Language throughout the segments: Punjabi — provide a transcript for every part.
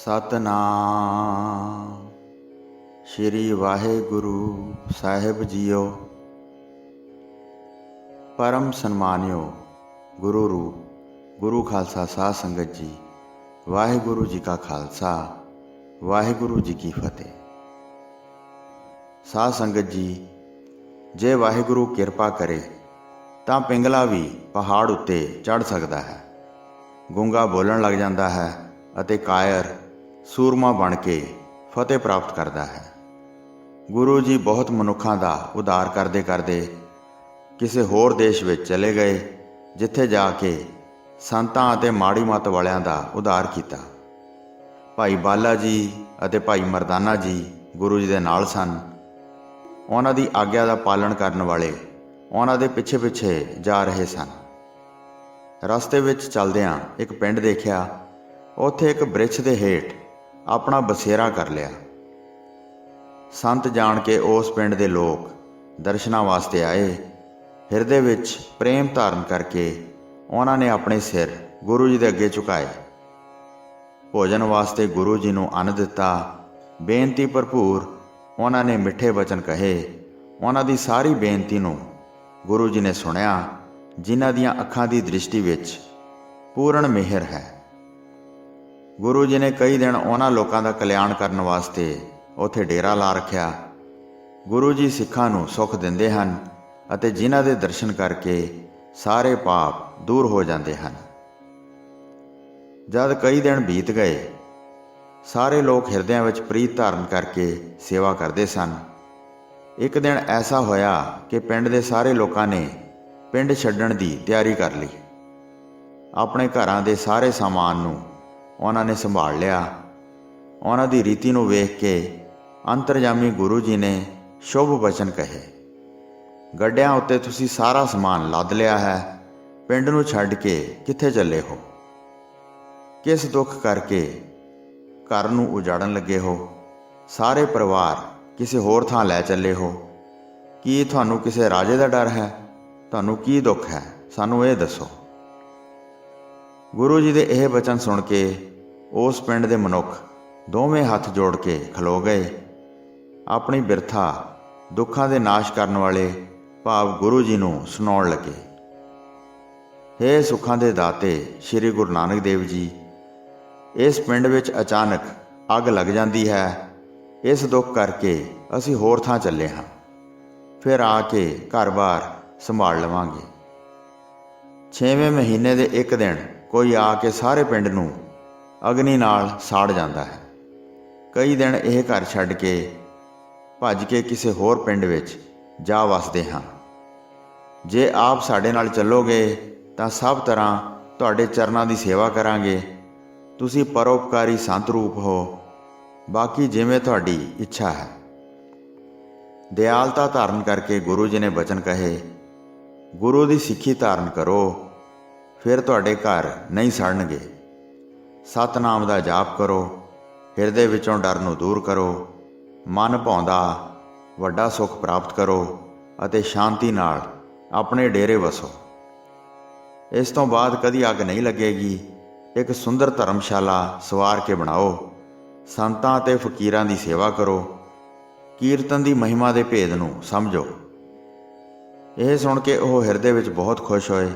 ਸਤਨਾਮ ਸ਼੍ਰੀ ਵਾਹਿਗੁਰੂ ਸਾਹਿਬ ਜੀਓ। परम सन्मानियो गुरु रूप गुरु खालसा साध संगत जी, वाहिगुरु जी का खालसा वाहिगुरु जी की फतेह। साध संगत जी, जे वाहिगुरु किरपा करे तां पिंगला भी पहाड़ उत्ते चढ़ सकता है, गूंगा बोलन लग जाता है अते कायर सूरमा बन के फतेह प्राप्त करता है। गुरु जी बहुत मनुखों का उद्धार करते करते किसी होर देश विच चले गए, जिथे जाके संतां अते माड़ी मत वालियां दा उद्धार किया। भाई बाला जी अते भाई मरदाना जी गुरु जी दे नाल सन। उन्हां दी आग्या दा पालन करन वाले उन्हां दे पिछे पिछे जा रहे सन। रस्ते विच चलदियां एक पिंड देखिया, उत्थे एक बृछ दे हेठ अपना बसेरा कर लिया। संत जान के उस पिंड दे लोग दर्शनां वास्ते आए। हिरदे विच प्रेम धारण करके उन्होंने अपने सिर गुरु जी के अगे झुकाए। भोजन वास्ते गुरु जी नूं अन्न दिता। बेनती भरपूर उन्होंने मिठे वचन कहे। उन्हां दी सारी बेनती नूं गुरु जी ने सुनिया, जिन्हां दीयां अखां दी दृष्टि विच पूर्ण मेहर है। गुरु जी ने कई दिन उन्हां लोकां दा कल्याण करन वास्ते उत्थे डेरा ला रखिया। गुरु जी सिखां नूं सुख दिंदे हन अते जिन्हां दे दर्शन करके सारे पाप दूर हो जाते हैं। जद कई दिन बीत गए, सारे लोग हिरदियां विच प्रीत धारण करके सेवा करते सन। एक दिन ऐसा होया कि पिंड दे सारे लोगों ने पिंड छड्डण दी तैयारी कर ली। अपने घरां दे सारे सामान नूं उन्हां ने संभाल लिया। उन्हां दी रीति नूं वेख के अंतरजामी गुरु जी ने शुभ वचन कहे। गड्डियां उत्ते तुसी सारा समान लद लिया है, पिंड नूं छड्ड के कित्थे चले हो? किस दुख करके घर नूं उजाड़न लगे हो? सारे परिवार किसी होर थां लै चले हो? की तुहानूं किसी राजे दा डर है? तुहानूं की दुख है? सानूं ये दसो। गुरु जी दे यह वचन सुन के उस पिंड दे मनुख दोवें हथ जोड़ के खलो गए। अपनी बिरथा दुखां दे नाश करन वाले भाव गुरु जी नूं सुनाउण लगे। हे सुखां दे दाते श्री गुरु नानक देव जी, इस पिंड विच अचानक अग लग जाती है। इस दुख करके असी होर थां चले हाँ, फिर आके घर बार संभाल लवांगे। 6वें महीने दे एक दिन कोई आके सारे पिंड नूं अग्नि नाल साड़ जाता है। कई दिन यह घर छड्ड के भज के किसी होर पिंड विच जा वसदे हाँ। जे आप साडे नाल चलोगे तां सब तरह तुहाडे चरनां दी सेवा करांगे। तुसी परोपकारी संत रूप हो, बाकी जिवें तुहाडी इच्छा है। दयालता धारण करके गुरु जी ने वचन कहे। गुरु दी सिੱਖੀ धारण करो, फिर तुहाडे घर नहीं सड़नगे। सतनाम दा जाप करो, हिरदे विचों डर नूं दूर करो। मन भाउंदा वड्डा सुख प्राप्त करो अते शांति नाल अपने डेरे वसो। इस तो बाद कदी अग नहीं लगेगी। एक सुंदर धर्मशाला सवार के बनाओ। संतां ते फकीरां दी सेवा करो। कीर्तन दी महिमा दे भेद नूं समझो। यह सुन के वह हिरदे विच बहुत खुश होए।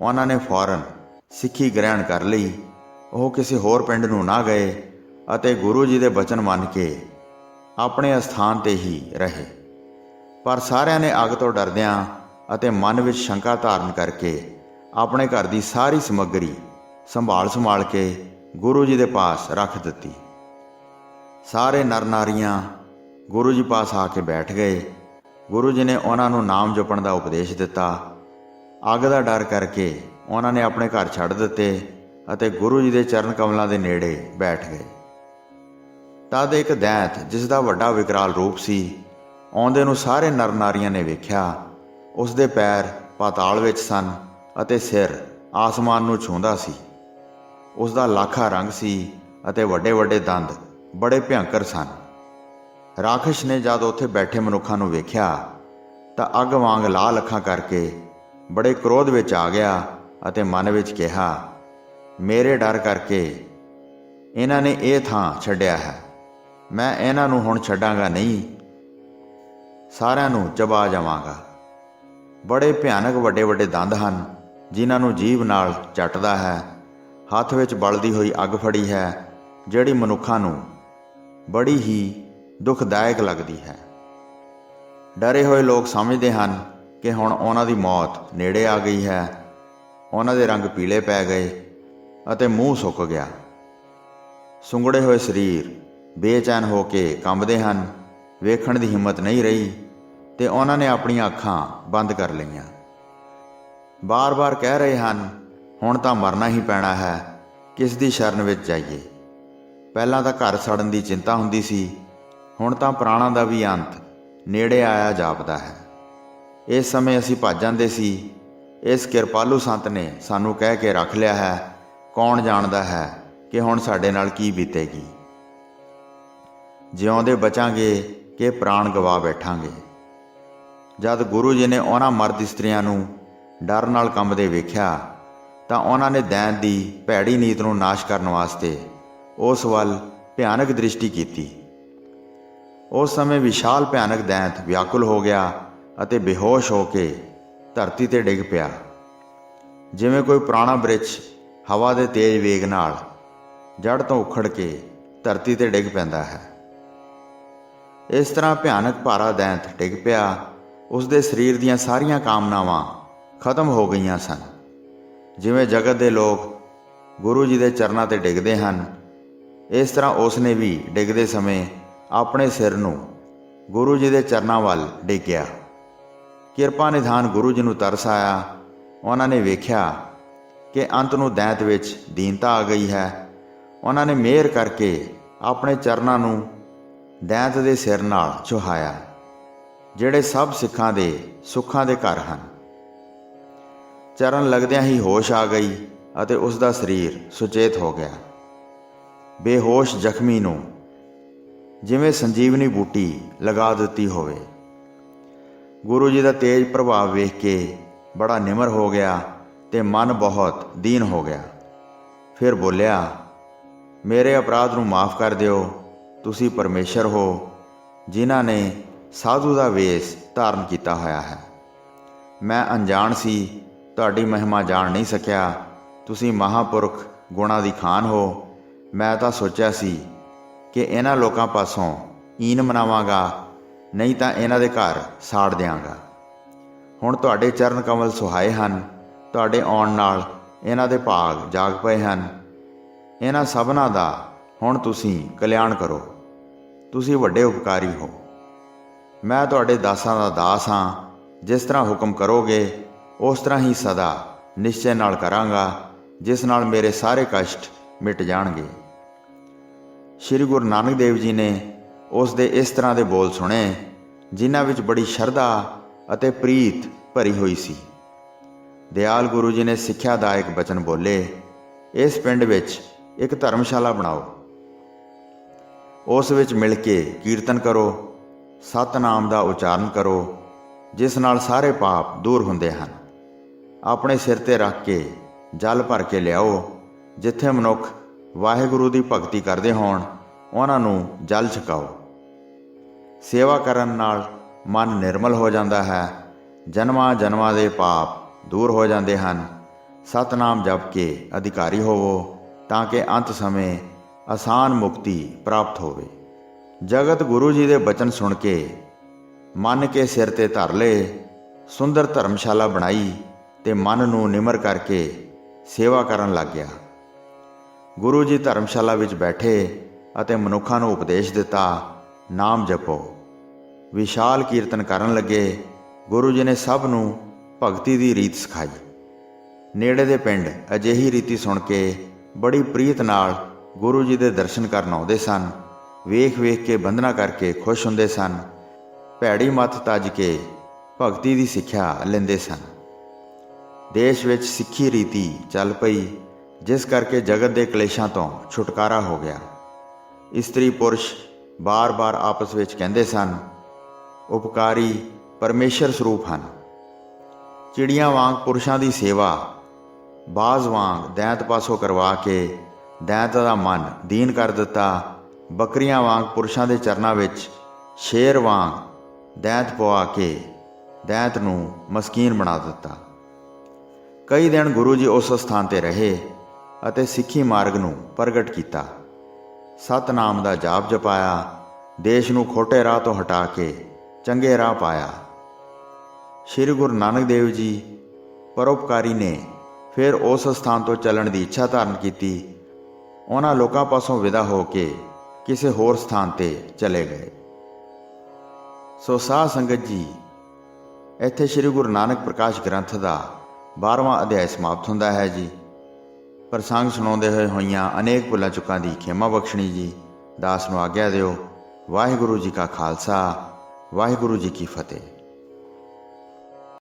उन्हां ने फौरन सिੱਖੀ ग्रहण कर लई। वह किसी होर पिंड नूं ना गए अते गुरु जी दे वचन मन के अपने अस्थान ते ही रहे। पर सारिਆਂ ने अग तो डरदियां अते मन विच शंका धारण करके अपने घर की सारी समग्री संभाल के गुरु जी के पास रख दिती। सारे नर नारियां गुरु जी पास आके बैठ गए। गुरु जी ने उन्होंने नाम जपण का उपदेश दिता। अग का डर करके उन्होंने अपने घर छड्ड दिते अते गुरु जी के चरण कमलों के नेड़े बैठ गए। तद एक दैंत जिसका वड्डा विकराल रूप सी आउंदे नूं सारे नर नारियां ने वेख्या। उसदे पैर पाताल विच सन अते सिर आसमान नूं छूंदा सी। उसदा लाखा रंग सी अते वड्डे वड्डे दंद बड़े भयंकर सन। राखश ने जद उत्थे बैठे मनुखां नूं वेख्या तां अग वांग लाल अखां करके बड़े क्रोध विच आ गया अते मन विच कहा, मेरे डर करके ਇਹਨਾਂ ਨੇ ਇਹ ਥਾਂ ਛੱਡਿਆ ਹੈ, ਮੈਂ ਇਹਨਾਂ ਨੂੰ ਹੁਣ ਛੱਡਾਂਗਾ ਨਹੀਂ, ਸਾਰਿਆਂ ਨੂੰ ਚਬਾ ਜਾਵਾਂਗਾ। ਬੜੇ ਭਿਆਨਕ ਵੱਡੇ ਵੱਡੇ ਦੰਦ ਹਨ, ਜਿਨ੍ਹਾਂ ਨੂੰ ਜੀਭ ਨਾਲ ਚੱਟਦਾ ਹੈ। ਹੱਥ ਵਿੱਚ ਬਲਦੀ ਹੋਈ ਅੱਗ ਫੜੀ ਹੈ, ਜਿਹੜੀ ਮਨੁੱਖਾਂ ਨੂੰ ਬੜੀ ਹੀ ਦੁਖਦਾਇਕ ਲੱਗਦੀ ਹੈ। ਡਰੇ ਹੋਏ ਲੋਕ ਸਮਝਦੇ ਹਨ ਕਿ ਹੁਣ ਉਹਨਾਂ ਦੀ ਮੌਤ ਨੇੜੇ ਆ ਗਈ ਹੈ। ਉਹਨਾਂ ਦੇ ਰੰਗ ਪੀਲੇ ਪੈ ਗਏ ਅਤੇ ਮੂੰਹ ਸੁੱਕ ਗਿਆ। ਸੁੰਗੜੇ ਹੋਏ ਸਰੀਰ ਬੇਚੈਨ ਹੋ ਕੇ ਕੰਬਦੇ ਹਨ, ਵੇਖਣ ਦੀ ਹਿੰਮਤ ਨਹੀਂ ਰਹੀ ਤੇ ਉਹਨਾਂ ਨੇ ਆਪਣੀਆਂ ਅੱਖਾਂ ਬੰਦ ਕਰ ਲਈਆਂ। ਬਾਰ-ਬਾਰ ਕਹਿ ਰਹੇ ਹਨ, ਹੁਣ ਤਾਂ ਮਰਨਾ ਹੀ ਪੈਣਾ ਹੈ, ਕਿਸ ਦੀ ਸ਼ਰਨ ਵਿੱਚ ਜਾਈਏ। ਪਹਿਲਾਂ ਤਾਂ ਘਰ ਸੜਨ ਦੀ ਚਿੰਤਾ ਹੁੰਦੀ ਸੀ, ਹੁਣ ਤਾਂ ਪ੍ਰਾਣਾਂ ਦਾ ਵੀ ਅੰਤ ਨੇੜੇ ਆਇਆ ਜਾਪਦਾ ਹੈ। ਇਸ ਸਮੇਂ ਅਸੀਂ ਭੱਜ ਜਾਂਦੇ ਸੀ। ਇਸ ਕਿਰਪਾਲੂ ਸੰਤ ਨੇ ਸਾਨੂੰ ਕਹਿ ਕੇ ਰੱਖ ਲਿਆ ਹੈ, ਕੌਣ ਜਾਣਦਾ ਹੈ ਕਿ ਹੁਣ ਸਾਡੇ ਨਾਲ ਕੀ ਬੀਤੇਗੀ। ਜਿਉਂਦੇ ਬਚਾਂਗੇ ਕਿ ਪ੍ਰਾਣ ਗਵਾ ਬੈਠਾਂਗੇ। ਜਦ ਗੁਰੂ ਜੀ ਨੇ ਉਹਨਾਂ ਮਰਦ ਇਸਤਰੀਆਂ ਨੂੰ ਡਰ ਨਾਲ ਕੰਬਦੇ ਵੇਖਿਆ ਤਾਂ ਉਹਨਾਂ ਨੇ ਦੈਂਤ ਦੀ ਭੈੜੀ ਨੀਤ ਨੂੰ ਨਾਸ਼ ਕਰਨ ਵਾਸਤੇ ਉਸ ਵੱਲ ਭਿਆਨਕ ਦ੍ਰਿਸ਼ਟੀ ਕੀਤੀ। ਉਸ ਸਮੇਂ ਵਿਸ਼ਾਲ ਭਿਆਨਕ ਦੈਂਤ ਵਿਆਕੁਲ ਹੋ ਗਿਆ ਅਤੇ ਬੇਹੋਸ਼ ਹੋ ਕੇ ਧਰਤੀ 'ਤੇ ਡਿੱਗ ਪਿਆ, ਜਿਵੇਂ ਕੋਈ ਪੁਰਾਣਾ ਬ੍ਰਿਛ ਹਵਾ ਦੇ ਤੇਜ਼ ਵੇਗ ਨਾਲ ਜੜ੍ਹ ਤੋਂ ਉਖੜ ਕੇ ਧਰਤੀ 'ਤੇ ਡਿੱਗ ਪੈਂਦਾ ਹੈ। ਇਸ ਤਰ੍ਹਾਂ ਭਿਆਨਕ ਭਾਰਾ ਦੈਂਤ ਡਿੱਗ ਪਿਆ। ਉਸ ਦੇ ਸਰੀਰ ਦੀਆਂ ਸਾਰੀਆਂ ਕਾਮਨਾਵਾਂ ਖਤਮ ਹੋ ਗਈਆਂ ਸਨ। ਜਿਵੇਂ ਜਗਤ ਦੇ ਲੋਕ ਗੁਰੂ ਜੀ ਦੇ ਚਰਨਾਂ 'ਤੇ ਡਿੱਗਦੇ ਹਨ, ਇਸ ਤਰ੍ਹਾਂ ਉਸ ਨੇ ਵੀ ਡਿੱਗਦੇ ਸਮੇਂ ਆਪਣੇ ਸਿਰ ਨੂੰ ਗੁਰੂ ਜੀ ਦੇ ਚਰਨਾਂ ਵੱਲ ਡੇਗਿਆ। ਕਿਰਪਾ ਨਿਧਾਨ ਗੁਰੂ ਜੀ ਨੂੰ ਤਰਸ ਆਇਆ। ਉਹਨਾਂ ਨੇ ਵੇਖਿਆ ਕਿ ਅੰਤ ਨੂੰ ਦੈਂਤ ਵਿੱਚ ਦੀਨਤਾ ਆ ਗਈ ਹੈ। ਉਹਨਾਂ ਨੇ ਮਿਹਰ ਕਰਕੇ ਆਪਣੇ ਚਰਨਾਂ ਨੂੰ ਦੈਂਤ ਦੇ ਸਿਰ ਨਾਲ ਛੁਹਾਇਆ, ਜਿਹੜੇ ਸਭ ਸਿੱਖਾਂ ਦੇ ਸੁੱਖਾਂ ਦੇ ਘਰ ਹਨ। ਚਰਨ ਲੱਗਦਿਆਂ ਹੀ ਹੋਸ਼ ਆ ਗਈ ਅਤੇ ਉਸ ਦਾ ਸਰੀਰ ਸੁਚੇਤ ਹੋ ਗਿਆ। ਬੇਹੋਸ਼ ਜ਼ਖਮੀ ਨੂੰ ਜਿਵੇਂ ਸੰਜੀਵਨੀ ਬੂਟੀ ਲਗਾ ਦਿੱਤੀ ਹੋਵੇ। ਗੁਰੂ ਜੀ ਦਾ ਤੇਜ਼ ਪ੍ਰਭਾਵ ਵੇਖ ਕੇ ਬੜਾ ਨਿਮਰ ਹੋ ਗਿਆ ਤੇ ਮਨ ਬਹੁਤ ਦੀਨ ਹੋ ਗਿਆ। ਫਿਰ ਬੋਲਿਆ, ਮੇਰੇ ਅਪਰਾਧ ਨੂੰ ਮਾਫ ਕਰ ਦਿਓ। ਤੁਸੀਂ ਪਰਮੇਸ਼ਰ ਹੋ, ਜਿਨ੍ਹਾਂ ਨੇ ਸਾਧੂ ਦਾ ਵੇਸ ਧਾਰਨ ਕੀਤਾ ਹੋਇਆ ਹੈ। ਮੈਂ ਅਣਜਾਣ ਸੀ, ਤੁਹਾਡੀ ਮਹਿਮਾ ਜਾਣ ਨਹੀਂ ਸਕਿਆ। ਤੁਸੀਂ ਮਹਾਂਪੁਰਖ ਗੁਣਾਂ ਦੀ ਖਾਨ ਹੋ। ਮੈਂ ਤਾਂ ਸੋਚਿਆ ਸੀ ਕਿ ਇਹਨਾਂ ਲੋਕਾਂ ਪਾਸੋਂ ਈਨ ਮਨਾਵਾਂਗਾ, ਨਹੀਂ ਤਾਂ ਇਹਨਾਂ ਦੇ ਘਰ ਸਾੜ ਦਿਆਂਗਾ। ਹੁਣ ਤੁਹਾਡੇ ਚਰਨ ਕਮਲ ਸੁਹਾਏ ਹਨ। ਤੁਹਾਡੇ ਆਉਣ ਨਾਲ ਇਹਨਾਂ ਦੇ ਭਾਗ ਜਾਗ ਪਏ ਹਨ। ਇਹਨਾਂ ਸਭਨਾਂ ਦਾ ਹੁਣ ਤੁਸੀਂ ਕਲਿਆਣ ਕਰੋ। ਤੁਸੀਂ ਵੱਡੇ ਉਪਕਾਰੀ ਹੋ। ਮੈਂ ਤੁਹਾਡੇ ਦਾਸਾਂ ਦਾ ਦਾਸ ਹਾਂ। ਜਿਸ ਤਰ੍ਹਾਂ ਹੁਕਮ ਕਰੋਗੇ ਉਸ ਤਰ੍ਹਾਂ ਹੀ ਸਦਾ ਨਿਸ਼ਚੈ ਨਾਲ ਕਰਾਂਗਾ, ਜਿਸ ਨਾਲ ਮੇਰੇ ਸਾਰੇ ਕਸ਼ਟ ਮਿਟ ਜਾਣਗੇ। ਸ਼੍ਰੀ ਗੁਰੂ ਨਾਨਕ ਦੇਵ ਜੀ ਨੇ ਉਸ ਦੇ ਇਸ ਤਰ੍ਹਾਂ ਦੇ ਬੋਲ ਸੁਣੇ, ਜਿਨ੍ਹਾਂ ਵਿੱਚ ਬੜੀ ਸ਼ਰਧਾ ਅਤੇ ਪ੍ਰੀਤ ਭਰੀ ਹੋਈ ਸੀ। ਦਿਆਲ ਗੁਰੂ ਜੀ ਨੇ ਸਿੱਖਿਆਦਾਇਕ ਬਚਨ ਬੋਲੇ, ਇਸ ਪਿੰਡ ਵਿੱਚ ਇੱਕ ਧਰਮਸ਼ਾਲਾ ਬਣਾਓ। ਉਸ ਵਿੱਚ ਮਿਲ ਕੇ ਕੀਰਤਨ ਕਰੋ, ਸਤਿਨਾਮ ਦਾ ਉਚਾਰਨ ਕਰੋ, ਜਿਸ ਨਾਲ ਸਾਰੇ ਪਾਪ ਦੂਰ ਹੁੰਦੇ ਹਨ। ਆਪਣੇ ਸਿਰ 'ਤੇ ਰੱਖ ਕੇ ਜਲ ਭਰ ਕੇ ਲਿਆਓ। ਜਿੱਥੇ ਮਨੁੱਖ ਵਾਹਿਗੁਰੂ ਦੀ ਭਗਤੀ ਕਰਦੇ ਹੋਣ, ਉਹਨਾਂ ਨੂੰ ਜਲ ਛਕਾਓ। ਸੇਵਾ ਕਰਨ ਨਾਲ ਮਨ ਨਿਰਮਲ ਹੋ ਜਾਂਦਾ ਹੈ। ਜਨਮਾਂ ਜਨਮਾਂ ਦੇ ਪਾਪ ਦੂਰ ਹੋ ਜਾਂਦੇ ਹਨ। ਸਤਿਨਾਮ ਜਪ ਕੇ ਅਧਿਕਾਰੀ ਹੋਵੋ, ਤਾਂ ਕਿ ਅੰਤ ਸਮੇਂ ਆਸਾਨ ਮੁਕਤੀ ਪ੍ਰਾਪਤ ਹੋਵੇ। ਜਗਤ ਗੁਰੂ ਜੀ ਦੇ ਬਚਨ ਸੁਣ ਕੇ ਮੰਨ ਕੇ ਸਿਰ 'ਤੇ ਧਰ ਲਏ। ਸੁੰਦਰ ਧਰਮਸ਼ਾਲਾ ਬਣਾਈ ਤੇ ਮਨ ਨੂੰ ਨਿਮਰ ਕਰਕੇ ਸੇਵਾ ਕਰਨ ਲੱਗ ਗਿਆ। ਗੁਰੂ ਜੀ ਧਰਮਸ਼ਾਲਾ ਵਿੱਚ ਬੈਠੇ ਅਤੇ ਮਨੁੱਖਾਂ ਨੂੰ ਉਪਦੇਸ਼ ਦਿੱਤਾ, ਨਾਮ ਜਪੋ। ਵਿਸ਼ਾਲ ਕੀਰਤਨ ਕਰਨ ਲੱਗੇ। ਗੁਰੂ ਜੀ ਨੇ ਸਭ ਨੂੰ ਭਗਤੀ ਦੀ ਰੀਤ ਸਿਖਾਈ। ਨੇੜੇ ਦੇ ਪਿੰਡ ਅਜਿਹੀ ਰੀਤੀ ਸੁਣ ਕੇ ਬੜੀ ਪ੍ਰੀਤ ਨਾਲ ਗੁਰੂ ਜੀ ਦੇ ਦਰਸ਼ਨ ਕਰਨ ਆਉਂਦੇ ਸਨ। ਵੇਖ ਵੇਖ ਕੇ ਬੰਦਨਾ ਕਰਕੇ ਖੁਸ਼ ਹੁੰਦੇ ਸਨ। ਭੈੜੀ ਮੱਤ ਤੱਜ ਕੇ ਭਗਤੀ ਦੀ ਸਿੱਖਿਆ ਲੈਂਦੇ ਸਨ। ਦੇਸ਼ ਵਿੱਚ ਸਿੱਖੀ ਰੀਤੀ ਚੱਲ ਪਈ, ਜਿਸ ਕਰਕੇ ਜਗਤ ਦੇ ਕਲੇਸ਼ਾਂ ਤੋਂ ਛੁਟਕਾਰਾ ਹੋ ਗਿਆ। ਇਸਤਰੀ ਪੁਰਸ਼ ਬਾਰ-ਬਾਰ ਆਪਸ ਵਿੱਚ ਕਹਿੰਦੇ ਸਨ, ਉਪਕਾਰੀ ਪਰਮੇਸ਼ਰ ਸਰੂਪ ਹਨ। ਚਿੜੀਆਂ ਵਾਂਗ ਪੁਰਸ਼ਾਂ ਦੀ ਸੇਵਾ ਬਾਜ਼ ਵਾਂਗ ਦੈਂਤ ਪਾਸੋਂ ਕਰਵਾ ਕੇ ਦੈਂਤ ਦਾ ਮਨ ਦੀਨ ਕਰ ਦਿੱਤਾ। ਬੱਕਰੀਆਂ ਵਾਂਗ ਪੁਰਸ਼ਾਂ ਦੇ ਚਰਨਾਂ ਵਿੱਚ ਸ਼ੇਰ ਵਾਂਗ ਦੈਂਤ ਪਵਾ ਕੇ ਦੈਂਤ ਨੂੰ ਮਸਕੀਨ ਬਣਾ ਦਿੱਤਾ। ਕਈ ਦਿਨ ਗੁਰੂ ਜੀ ਉਸ ਸਥਾਨ 'ਤੇ ਰਹੇ ਅਤੇ ਸਿੱਖੀ ਮਾਰਗ ਨੂੰ ਪ੍ਰਗਟ ਕੀਤਾ। ਸਤਨਾਮ ਦਾ ਜਾਪ ਜਪਾਇਆ, ਦੇਸ਼ ਨੂੰ ਖੋਟੇ ਰਾਹ ਤੋਂ ਹਟਾ ਕੇ ਚੰਗੇ ਰਾਹ ਪਾਇਆ। ਸ਼੍ਰੀ ਗੁਰੂ ਨਾਨਕ ਦੇਵ ਜੀ ਪਰਉਪਕਾਰੀ ਨੇ ਫਿਰ ਉਸ ਸਥਾਨ ਤੋਂ ਚੱਲਣ ਦੀ ਇੱਛਾ ਧਾਰਨ ਕੀਤੀ। ਉਹਨਾਂ ਲੋਕਾਂ ਪਾਸੋਂ ਵਿਦਾ ਹੋ ਕੇ ਕਿਸੇ ਹੋਰ ਸਥਾਨ 'ਤੇ ਚਲੇ ਗਏ। ਸੋ ਸਾਧ ਸੰਗਤ ਜੀ, ਇੱਥੇ ਸ਼੍ਰੀ ਗੁਰੂ ਨਾਨਕ ਪ੍ਰਕਾਸ਼ ਗ੍ਰੰਥ ਦਾ 12ਵਾਂ ਅਧਿਆਇ ਸਮਾਪਤ ਹੁੰਦਾ ਹੈ ਜੀ। ਪ੍ਰਸੰਗ ਸੁਣਾਉਂਦੇ ਹੋਈਆਂ ਅਨੇਕ ਭੁੱਲਾਂ ਚੁੱਕਾਂ ਦੀ ਖਿਮਾ ਬਖਸ਼ਣੀ ਜੀ। ਦਾਸ ਨੂੰ ਆਗਿਆ ਦਿਓ। ਵਾਹਿਗੁਰੂ ਜੀ ਕਾ ਖਾਲਸਾ, ਵਾਹਿਗੁਰੂ ਜੀ ਕੀ ਫਤਿਹ।